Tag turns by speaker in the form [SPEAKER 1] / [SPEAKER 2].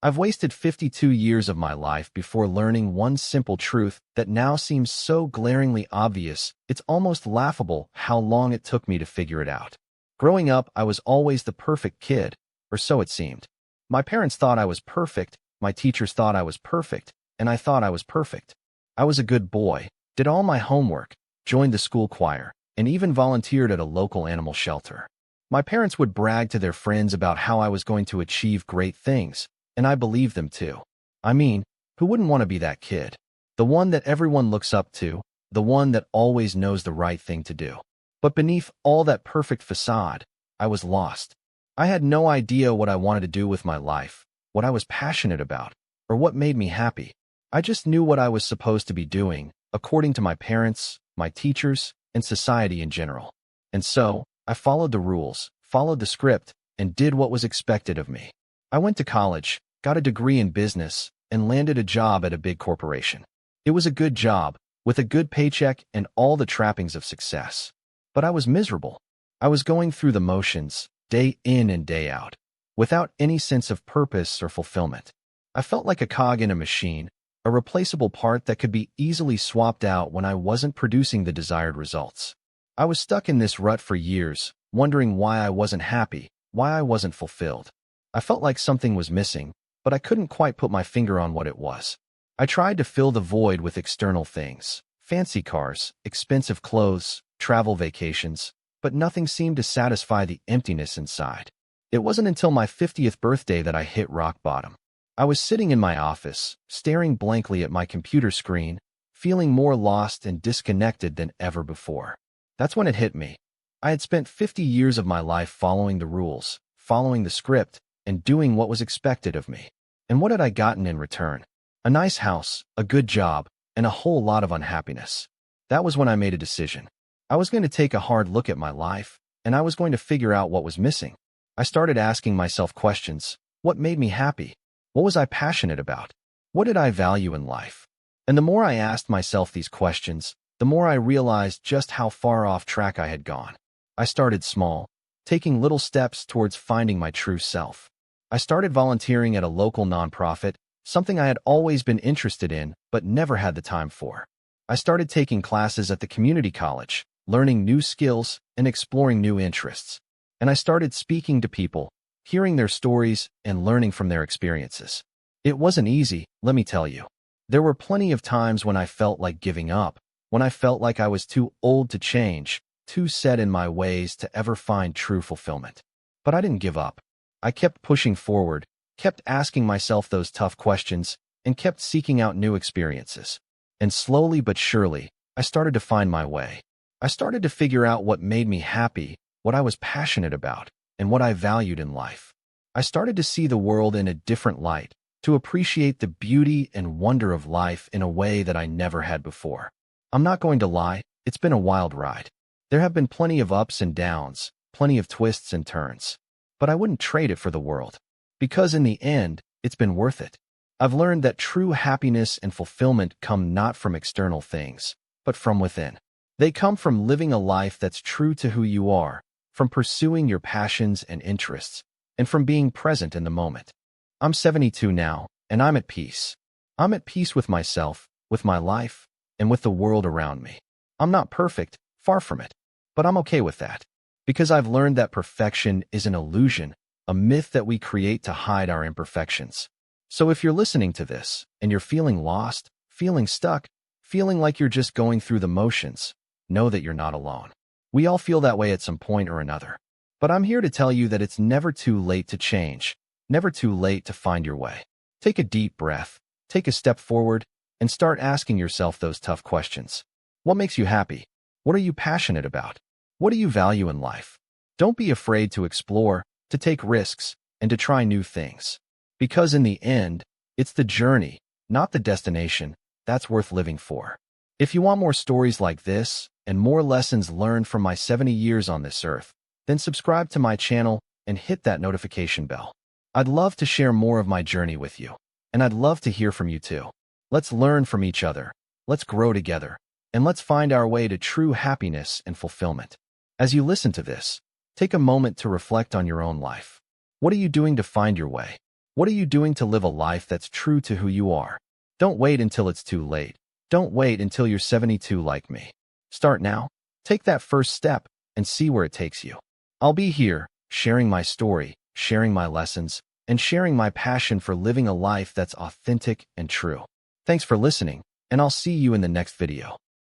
[SPEAKER 1] I've wasted 52 years of my life before learning one simple truth that now seems so glaringly obvious, it's almost laughable how long it took me to figure it out. Growing up, I was always the perfect kid, or so it seemed. My parents thought I was perfect, my teachers thought I was perfect, and I thought I was perfect. I was a good boy, did all my homework, joined the school choir, and even volunteered at a local animal shelter. My parents would brag to their friends about how I was going to achieve great things, and I believed them too. I mean, who wouldn't want to be that kid? The one that everyone looks up to, the one that always knows the right thing to do. But beneath all that perfect facade, I was lost. I had no idea what I wanted to do with my life, what I was passionate about, or what made me happy. I just knew what I was supposed to be doing, according to my parents, my teachers, and society in general. And so, I followed the rules, followed the script, and did what was expected of me. I went to college, got a degree in business, and landed a job at a big corporation. It was a good job, with a good paycheck and all the trappings of success. But I was miserable. I was going through the motions, day in and day out, without any sense of purpose or fulfillment. I felt like a cog in a machine, a replaceable part that could be easily swapped out when I wasn't producing the desired results. I was stuck in this rut for years, wondering why I wasn't happy, why I wasn't fulfilled. I felt like something was missing, but I couldn't quite put my finger on what it was. I tried to fill the void with external things, fancy cars, expensive clothes, travel vacations, but nothing seemed to satisfy the emptiness inside. It wasn't until my 50th birthday that I hit rock bottom. I was sitting in my office, staring blankly at my computer screen, feeling more lost and disconnected than ever before. That's when it hit me. I had spent 50 years of my life following the rules, following the script, and doing what was expected of me. And what had I gotten in return? A nice house, a good job, and a whole lot of unhappiness. That was when I made a decision. I was going to take a hard look at my life, and I was going to figure out what was missing. I started asking myself questions. What made me happy? What was I passionate about? What did I value in life? And the more I asked myself these questions, the more I realized just how far off track I had gone. I started small, taking little steps towards finding my true self. I started volunteering at a local nonprofit, something I had always been interested in but never had the time for. I started taking classes at the community college, learning new skills and exploring new interests. And I started speaking to people, hearing their stories and learning from their experiences. It wasn't easy, let me tell you. There were plenty of times when I felt like giving up, when I felt like I was too old to change, too set in my ways to ever find true fulfillment. But I didn't give up. I kept pushing forward, kept asking myself those tough questions, and kept seeking out new experiences. And slowly but surely, I started to find my way. I started to figure out what made me happy, what I was passionate about, and what I valued in life. I started to see the world in a different light, to appreciate the beauty and wonder of life in a way that I never had before. I'm not going to lie, it's been a wild ride. There have been plenty of ups and downs, plenty of twists and turns. But I wouldn't trade it for the world. Because in the end, it's been worth it. I've learned that true happiness and fulfillment come not from external things, but from within. They come from living a life that's true to who you are, from pursuing your passions and interests, and from being present in the moment. I'm 72 now, and I'm at peace. I'm at peace with myself, with my life, and with the world around me. I'm not perfect, far from it, but I'm okay with that. Because I've learned that perfection is an illusion, a myth that we create to hide our imperfections. So if you're listening to this, and you're feeling lost, feeling stuck, feeling like you're just going through the motions, know that you're not alone. We all feel that way at some point or another. But I'm here to tell you that it's never too late to change, never too late to find your way. Take a deep breath, take a step forward, and start asking yourself those tough questions. What makes you happy? What are you passionate about? What do you value in life? Don't be afraid to explore, to take risks, and to try new things. Because in the end, it's the journey, not the destination, that's worth living for. If you want more stories like this, and more lessons learned from my 70 years on this earth, then subscribe to my channel and hit that notification bell. I'd love to share more of my journey with you, and I'd love to hear from you too. Let's learn from each other, let's grow together, and let's find our way to true happiness and fulfillment. As you listen to this, take a moment to reflect on your own life. What are you doing to find your way? What are you doing to live a life that's true to who you are? Don't wait until it's too late. Don't wait until you're 72 like me. Start now. Take that first step and see where it takes you. I'll be here, sharing my story, sharing my lessons, and sharing my passion for living a life that's authentic and true. Thanks for listening, and I'll see you in the next video.